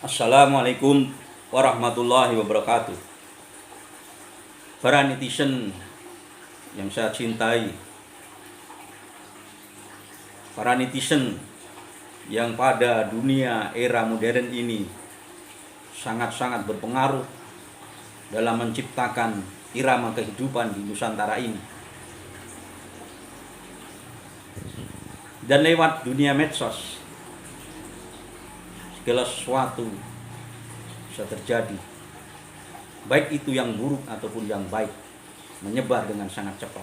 Assalamualaikum warahmatullahi wabarakatuh. Para netizen yang saya cintai, para netizen yang pada dunia era modern ini sangat-sangat berpengaruh dalam menciptakan irama kehidupan di Nusantara ini. Dan lewat dunia medsos, segala sesuatu bisa terjadi, baik itu yang buruk ataupun yang baik, menyebar dengan sangat cepat.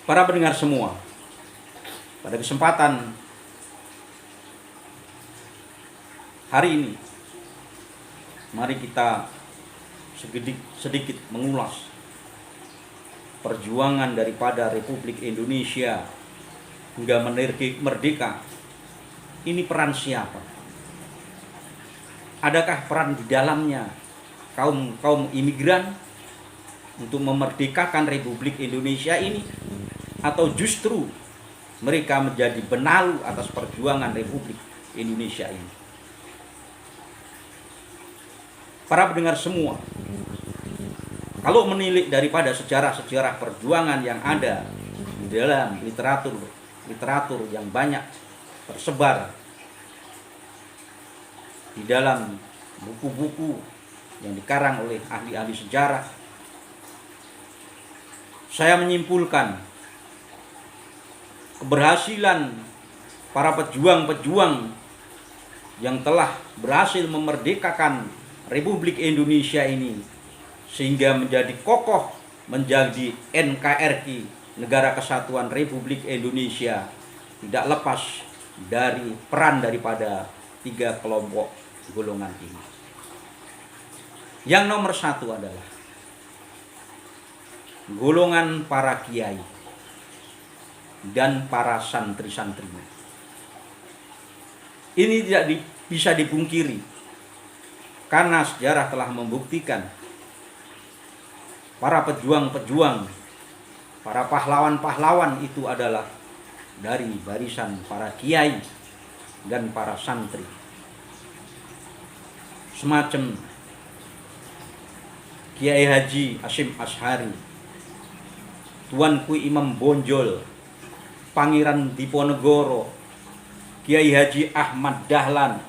Para pendengar semua, pada kesempatan hari ini, mari kita sedikit mengulas perjuangan daripada Republik Indonesia hingga merdeka. Ini peran siapa? Adakah peran di dalamnya kaum imigran untuk memerdekakan Republik Indonesia ini, atau justru mereka menjadi benalu atas perjuangan Republik Indonesia ini? Para pendengar semua, kalau menilik daripada sejarah-sejarah perjuangan yang ada di dalam literatur yang banyak tersebar di dalam buku-buku yang dikarang oleh ahli-ahli sejarah, saya menyimpulkan keberhasilan para pejuang-pejuang yang telah berhasil memerdekakan Republik Indonesia ini sehingga menjadi kokoh, menjadi NKRI, Negara Kesatuan Republik Indonesia, tidak lepas dari peran daripada tiga kelompok golongan ini. Yang nomor satu adalah golongan para kiai dan para santri-santrinya. Ini tidak bisa dipungkiri, karena sejarah telah membuktikan para pejuang-pejuang, para pahlawan-pahlawan itu adalah dari barisan para kiai dan para santri. Semacam Kiai Haji Hasyim Asy'ari, Tuanku Imam Bonjol, Pangeran Diponegoro, Kiai Haji Ahmad Dahlan,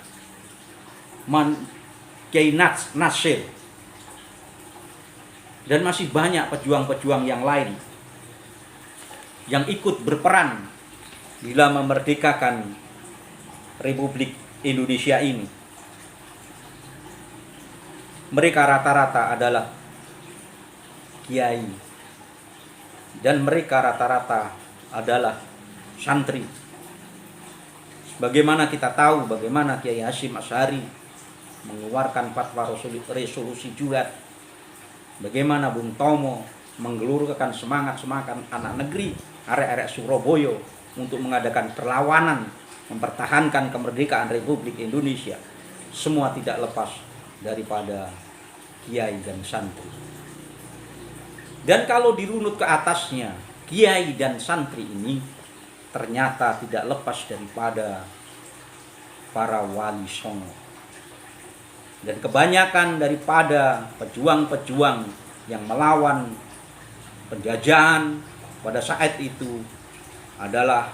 Kiai Nasir, dan masih banyak pejuang-pejuang yang lain yang ikut berperan dalam memerdekakan Republik Indonesia ini. Mereka rata-rata adalah kiai dan mereka rata-rata adalah santri. Bagaimana kita tahu bagaimana Kiai Hasyim Asy'ari mengeluarkan fatwa resolusi jihad, bagaimana Bung Tomo menggelurkan semangat anak negeri, arek-arek Surabaya untuk mengadakan perlawanan, mempertahankan kemerdekaan Republik Indonesia. Semua tidak lepas daripada kiai dan santri. Dan kalau dirunut ke atasnya, kiai dan santri ini ternyata tidak lepas daripada para wali songo. Dan kebanyakan daripada pejuang-pejuang yang melawan penjajahan pada saat itu adalah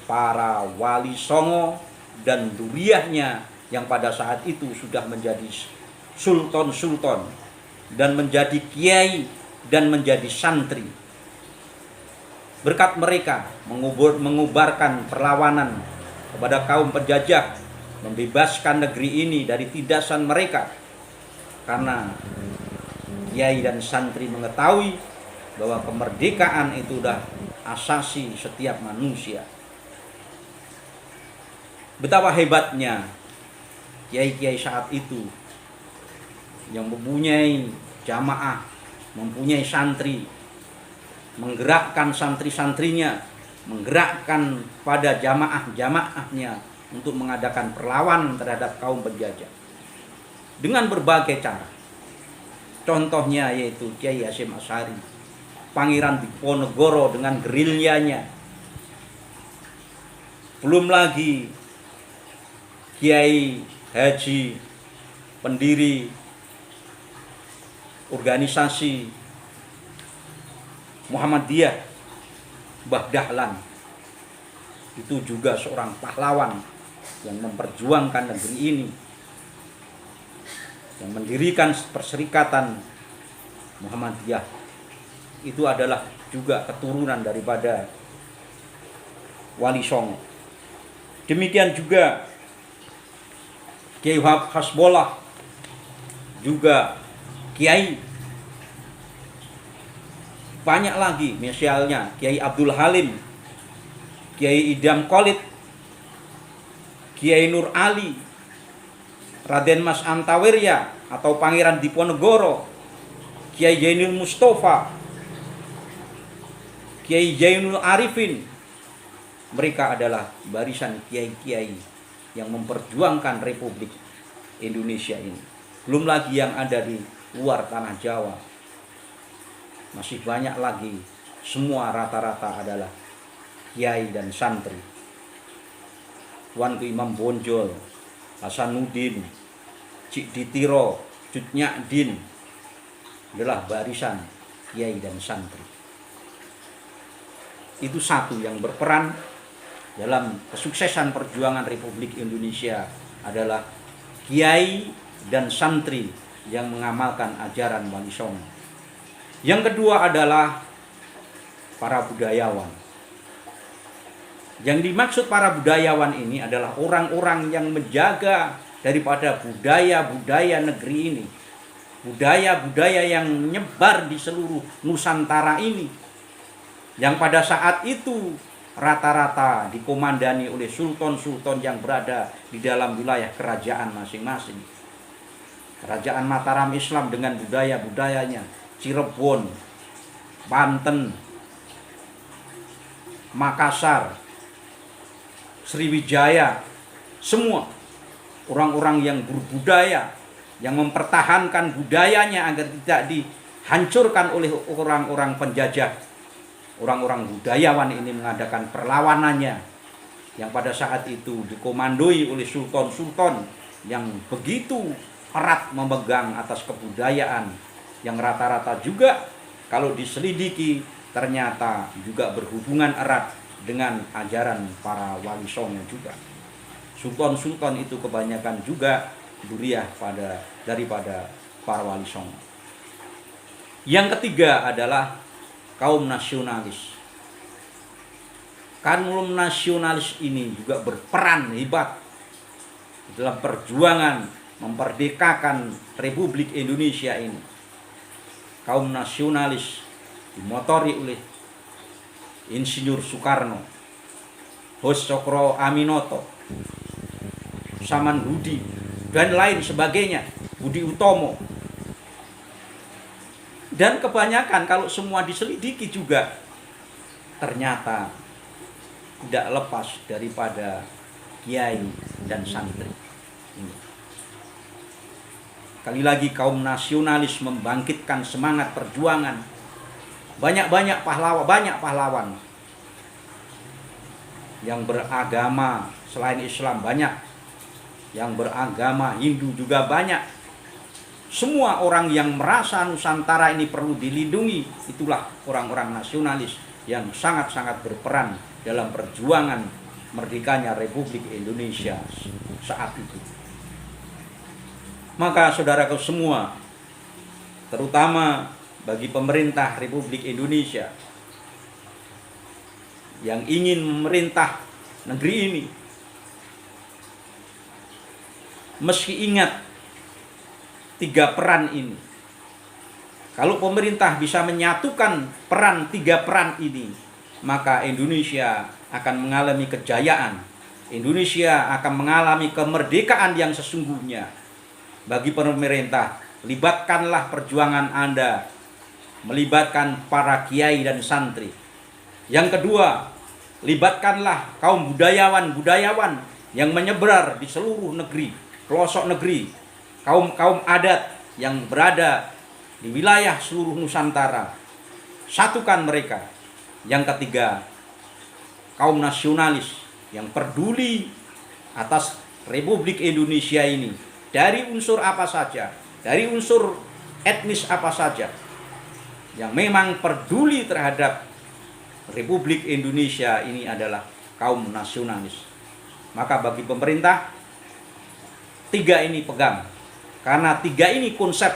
para wali songo dan duriahnya yang pada saat itu sudah menjadi sultan-sultan dan menjadi kiai dan menjadi santri. Berkat mereka mengubarkan perlawanan kepada kaum penjajah, membebaskan negeri ini dari tindasan mereka, karena kiai dan santri mengetahui bahwa kemerdekaan itu sudah asasi setiap manusia. Betapa hebatnya kiai-kiai saat itu yang mempunyai jamaah, mempunyai santri, menggerakkan santri-santrinya, menggerakkan pada jamaah-jamaahnya untuk mengadakan perlawanan terhadap kaum penjajah dengan berbagai cara. Contohnya yaitu Kiai Hasyim Asy'ari, Pangeran Diponegoro dengan gerilyanya, belum lagi Kiai Haji, pendiri organisasi Muhammadiyah, Mbah Dahlan, itu juga seorang pahlawan yang memperjuangkan negeri ini, yang mendirikan perserikatan Muhammadiyah. Itu adalah juga keturunan daripada Wali Songo. Demikian juga Kiai Hasbollah, juga Kiai banyak lagi, misalnya Kiai Abdul Halim, Kiai Idam Khalid, Kiai Nur Ali, Raden Mas Antawirya atau Pangeran Diponegoro, Kiai Jainul Mustafa, Kiai Jainul Arifin. Mereka adalah barisan kiai-kiai yang memperjuangkan Republik Indonesia ini. Belum lagi yang ada di luar tanah Jawa. Masih banyak lagi. Semua rata-rata adalah kiai dan santri. Tuanku Imam Bonjol, Hasanuddin, Cik Ditiro, Cut Nyadin adalah barisan kiai dan santri. Itu satu yang berperan dalam kesuksesan perjuangan Republik Indonesia adalah kiai dan santri yang mengamalkan ajaran Wali Songo. Yang kedua adalah para budayawan. Yang dimaksud para budayawan ini adalah orang-orang yang menjaga daripada budaya-budaya negeri ini. Budaya-budaya yang menyebar di seluruh Nusantara ini. Yang pada saat itu rata-rata dikomandani oleh sultan-sultan yang berada di dalam wilayah kerajaan masing-masing. Kerajaan Mataram Islam dengan budaya-budayanya, Cirebon, Banten, Makassar, Sriwijaya, semua orang-orang yang berbudaya, yang mempertahankan budayanya agar tidak dihancurkan oleh orang-orang penjajah. Orang-orang budayawan ini mengadakan perlawanannya, yang pada saat itu dikomandoi oleh sultan-sultan yang begitu erat memegang atas kebudayaan, yang rata-rata juga kalau diselidiki ternyata juga berhubungan erat dengan ajaran para Wali Songo juga. Sultan-sultan itu kebanyakan juga duriah daripada para Wali Songo. Yang ketiga adalah kaum nasionalis. Kaum nasionalis ini juga berperan hebat dalam perjuangan memerdekakan Republik Indonesia ini. Kaum nasionalis dimotori oleh Insinyur Soekarno, Hos Cokro Aminoto, Saman Hudi, dan lain sebagainya, Budi Utomo. Dan kebanyakan kalau semua diselidiki juga ternyata tidak lepas daripada kiai dan santri. Kali lagi kaum nasionalis membangkitkan semangat perjuangan. Banyak pahlawan yang beragama selain Islam banyak, yang beragama Hindu juga banyak. Semua orang yang merasa Nusantara ini perlu dilindungi, itulah orang-orang nasionalis yang sangat-sangat berperan dalam perjuangan merdekanya Republik Indonesia saat itu. Maka saudaraku semua, terutama bagi pemerintah Republik Indonesia yang ingin memerintah negeri ini, mesti ingat 3 peran ini. Kalau pemerintah bisa menyatukan peran 3 peran ini, maka Indonesia akan mengalami kejayaan. Indonesia akan mengalami kemerdekaan yang sesungguhnya. Bagi pemerintah, libatkanlah perjuangan Anda, melibatkan para kiai dan santri. Yang kedua, libatkanlah kaum budayawan yang menyebar di seluruh negeri, pelosok negeri, kaum adat yang berada di wilayah seluruh Nusantara. Satukan mereka. Yang ketiga, kaum nasionalis yang peduli atas Republik Indonesia ini, dari unsur apa saja, dari unsur etnis apa saja, yang memang peduli terhadap Republik Indonesia ini adalah kaum nasionalis. Maka bagi pemerintah, 3 ini pegang. Karena 3 ini konsep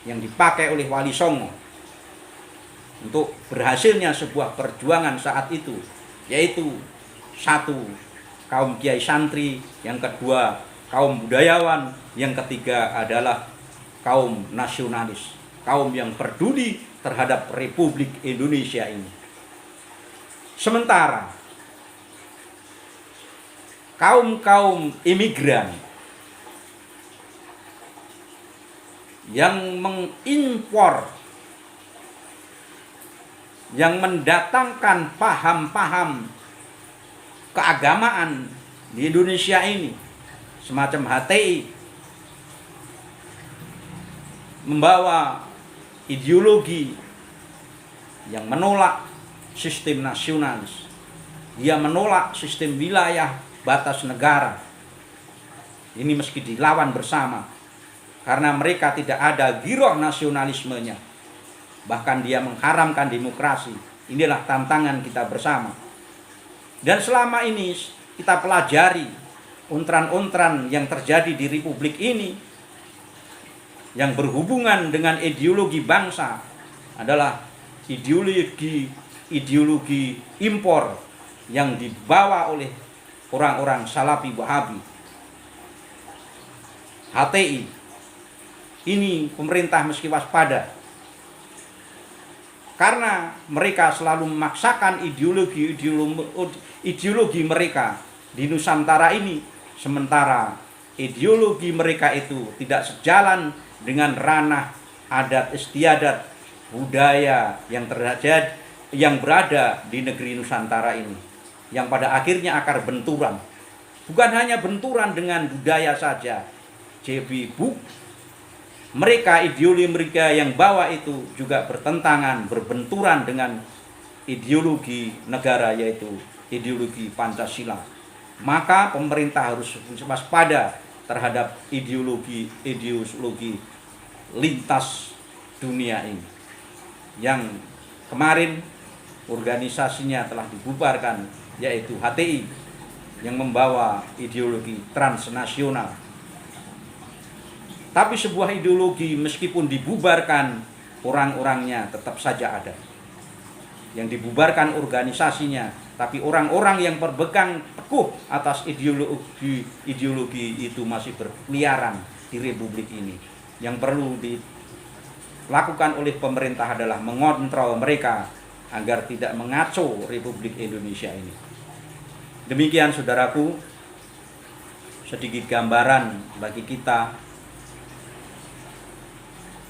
yang dipakai oleh Wali Songo untuk berhasilnya sebuah perjuangan saat itu, yaitu 1, kaum kiai santri, yang kedua kaum budayawan, yang ketiga adalah kaum nasionalis, kaum yang peduli terhadap Republik Indonesia ini. Sementara kaum imigran yang mengimpor, yang mendatangkan paham-paham keagamaan di Indonesia ini, semacam HTI, membawa ideologi yang menolak sistem nasionalis. Dia menolak sistem wilayah batas negara. Ini meski dilawan bersama, karena mereka tidak ada giroh nasionalismenya. Bahkan dia mengharamkan demokrasi. Inilah tantangan kita bersama. Dan selama ini kita pelajari ontran-ontran yang terjadi di Republik ini, yang berhubungan dengan ideologi bangsa, adalah ideologi impor yang dibawa oleh orang-orang Salafi Wahabi, HTI. Ini pemerintah mesti waspada, karena mereka selalu memaksakan ideologi mereka di Nusantara ini, sementara ideologi mereka itu tidak sejalan dengan ranah adat istiadat budaya yang terjadi, yang berada di negeri Nusantara ini, yang pada akhirnya akar benturan. Bukan hanya benturan dengan budaya saja, mereka, ideologi mereka yang bawa itu juga bertentangan, berbenturan dengan ideologi negara, yaitu ideologi Pancasila. Maka pemerintah harus waspada terhadap ideologi lintas dunia ini, yang kemarin organisasinya telah dibubarkan, yaitu HTI, yang membawa ideologi transnasional. Tapi sebuah ideologi meskipun dibubarkan, orang-orangnya tetap saja ada. Yang dibubarkan organisasinya, tapi orang-orang yang berpegang teguh atas ideologi itu masih berkeliaran di Republik ini. Yang perlu dilakukan oleh pemerintah adalah mengontrol mereka agar tidak mengaco Republik Indonesia ini. Demikian saudaraku, sedikit gambaran bagi kita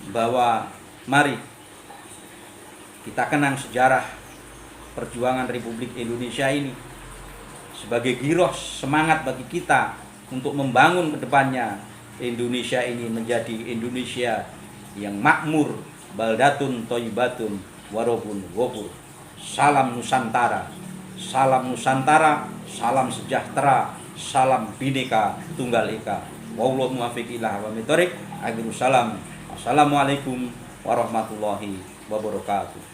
bahwa mari kita kenang sejarah perjuangan Republik Indonesia ini sebagai giroh semangat bagi kita untuk membangun ke depannya Indonesia ini menjadi Indonesia yang makmur, baldatun thayyibatun warabun ghafur. Salam Nusantara, salam Nusantara, salam sejahtera, salam Bhinneka Tunggal Ika. Wallahu muwaffiq ila aqwamit thoriq. Assalamualaikum warahmatullahi wabarakatuh.